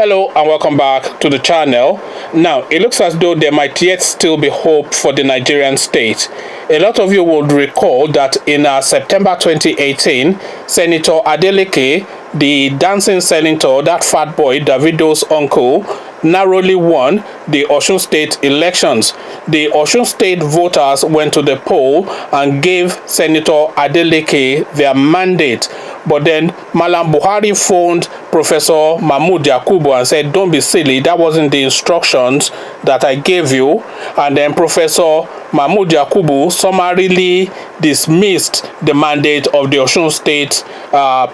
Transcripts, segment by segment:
Hello and welcome back to the channel. Now, it looks as though there might yet still be hope for the Nigerian state. A lot of you would recall that in September 2018, Senator Adeleke, the dancing senator, that fat boy, Davido's uncle, narrowly won the Osun State elections. The Osun State voters went to the poll and gave Senator Adeleke their mandate. But then Malam Buhari phoned Professor Mahmood Yakubu and said, don't be silly, that wasn't the instructions that I gave you. And then Professor Mahmood Yakubu summarily dismissed the mandate of the Osun State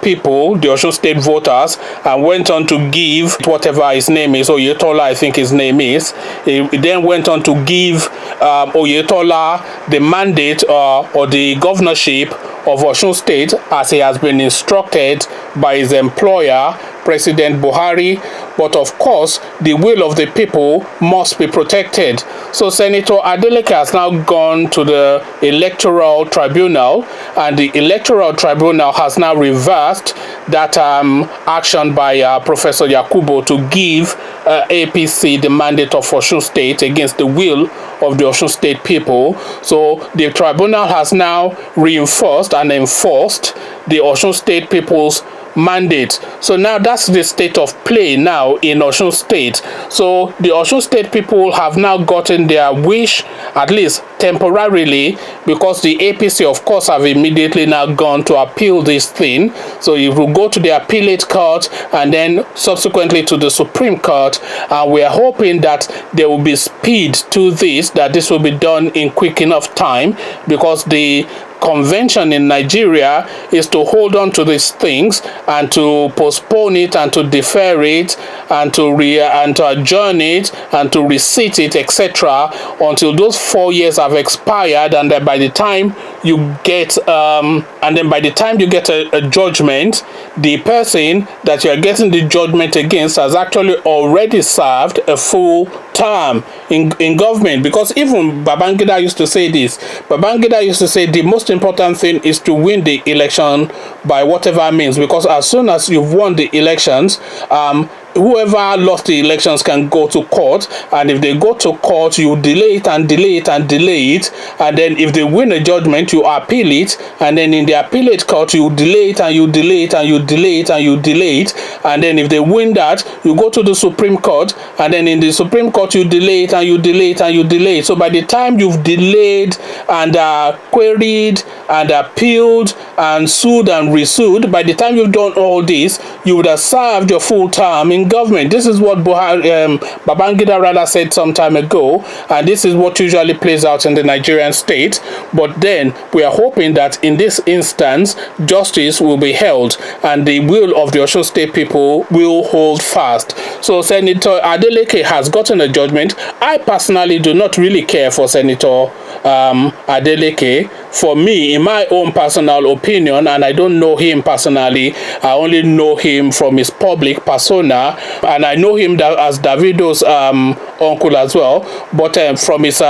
people, the Osun State voters, and went on to give whatever his name is, Oyetola I think his name is. He then went on to give Oyetola the mandate or the governorship of Osun State as he has been instructed by his employer, President Buhari. But of course, the will of the people must be protected. So Senator Adeleke has now gone to the Electoral Tribunal, and the Electoral Tribunal has now reversed that action by Professor Yakubu to give APC the mandate of Osun State against the will of the Osun State people. So the tribunal has now reinforced and enforced the Osun State people's mandate. So now that's the state of play now in Osun State. So the Osun State people have now gotten their wish, at least temporarily, because the APC of course have immediately now gone to appeal this thing. So it will go to the appellate court and then subsequently to the Supreme Court, and we are hoping that there will be speed to this, that this will be done in quick enough time, because the convention in Nigeria is to hold on to these things and to postpone it and to defer it and to adjourn it and to resit it, etc., until those 4 years have expired, and then by the time you get a judgment, the person that you are getting the judgment against has actually already served a full term in government. Because even Babangida used to say this. Babangida used to say the most important thing is to win the election by whatever means, because as soon as you've won the elections, whoever lost the elections can go to court, and if they go to court, you delay it and delay it and delay it, and then if they win a judgment, you appeal it, and then in the appellate court, you delay it and you delay it and you delay it and you delay it, and then if they win that, you go to the Supreme Court, and then in the Supreme Court, you delay it and you delay it and you delay it. So by the time you've delayed and queried and appealed and sued and resued, by the time you've done all this, you would have served your full term in government. This is what Babangida rather said some time ago, and this is what usually plays out in the Nigerian state. But then we are hoping that in this instance, justice will be held and the will of the Osun State people will hold fast. So Senator Adeleke has gotten a judgment. I personally do not really care for Senator Adeleke. For me, in my own personal opinion, and I don't know him personally, I only know him from his public persona, and I know him as Davido's uncle as well. But from his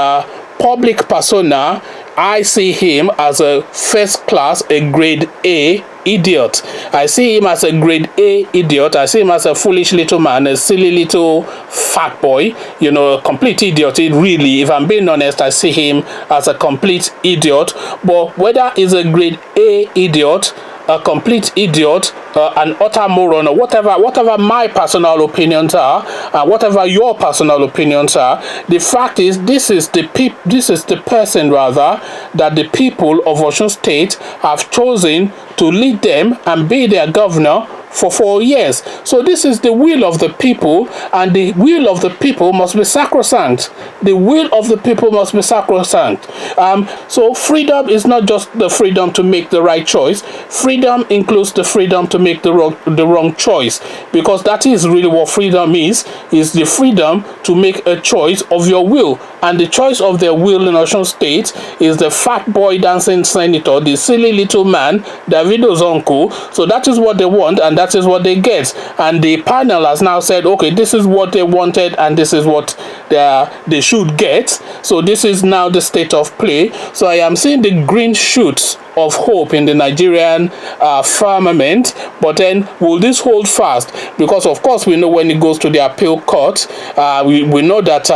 public persona, I see him as a first class, a grade A idiot. I see him as a grade A idiot. I see him as a foolish little man, a silly little fat boy, a complete idiot. Really, if I'm being honest, I see him as a complete idiot. But whether he's a grade A idiot, a complete idiot, an utter moron, or whatever my personal opinions are, and whatever your personal opinions are, the fact is this is the person rather that the people of Osun State have chosen to lead them and be their governor for 4 years. So this is the will of the people, and the will of the people must be sacrosanct. The will of the people must be sacrosanct. So freedom is not just the freedom to make the right choice. Freedom includes the freedom to make the wrong choice, because that is really what freedom is the freedom to make a choice of your will. And the choice of their will in Osun State is the fat boy dancing senator, the silly little man, Davido's uncle. So that is what they want, and that is what they get. And the panel has now said, okay, this is what they wanted and this is what they should get. So this is now the state of play. So I am seeing the green shoots of hope in the Nigerian firmament. But then, will this hold fast? Because of course we know when it goes to the appeal court, we know that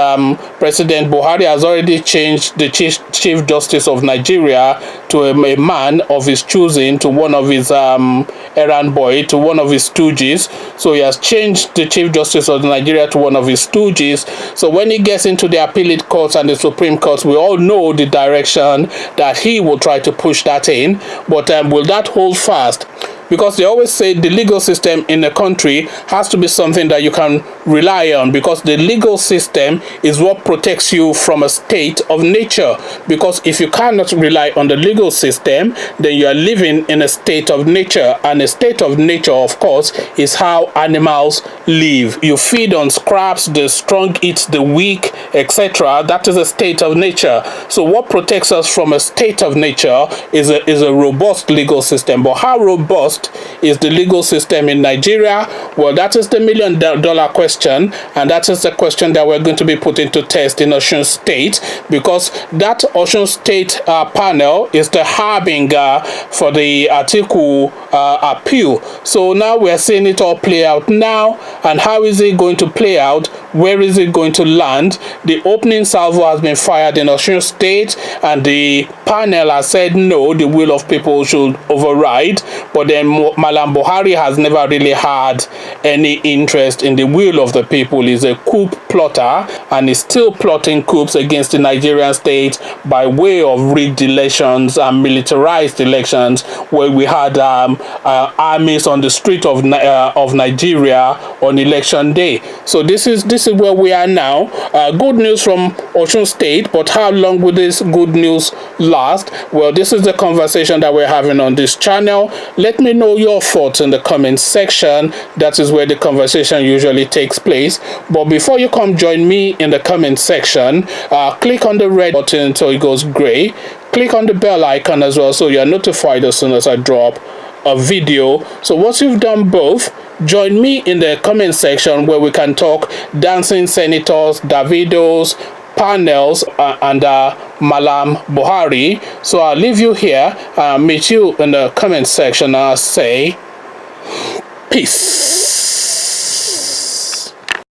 President Buhari has already changed the Chief Justice of Nigeria to a man of his choosing, to one of his errand boy, to one of his stooges. So he has changed the Chief Justice of Nigeria to one of his stooges. So when he gets into the appellate courts and the Supreme Court, we all know the direction that he will try to push that in. But will that hold fast? Because they always say the legal system in a country has to be something that you can rely on, because the legal system is what protects you from a state of nature. Because if you cannot rely on the legal system, then you are living in a state of nature. And a state of nature, of course, is how animals live. You feed on scraps, the strong eat the weak, etc. That is a state of nature. So what protects us from a state of nature is a robust legal system. But how robust is the legal system in Nigeria? Well, that is the million-dollar question, and that is the question that we're going to be putting to test in Osun State, because that Osun State panel is the harbinger for the Atiku appeal. So now we're seeing it all play out now, and how is it going to play out? Where is it going to land? The opening salvo has been fired in Osun State, and the panel has said no, the will of people should override. But then Malam Buhari has never really had any interest in the will of the people. He's a coup plotter, and is still plotting coups against the Nigerian state by way of rigged elections and militarized elections, where we had armies on the street of Nigeria on election day. So this is where we are now. Good news from Osun State, but how long will this good news last? Well, this is the conversation that we're having on this channel. Let me know your thoughts in the comment section. That is where the conversation usually takes place. But before you come join me in the comment section, click on the red button until it goes gray. Click on the bell icon as well, so you're notified as soon as I drop a video. So once you've done both, join me in the comment section where we can talk dancing senators, Davidos, panels, and Malam Buhari. So I'll leave you here, meet you in the comment section, and I'll say peace.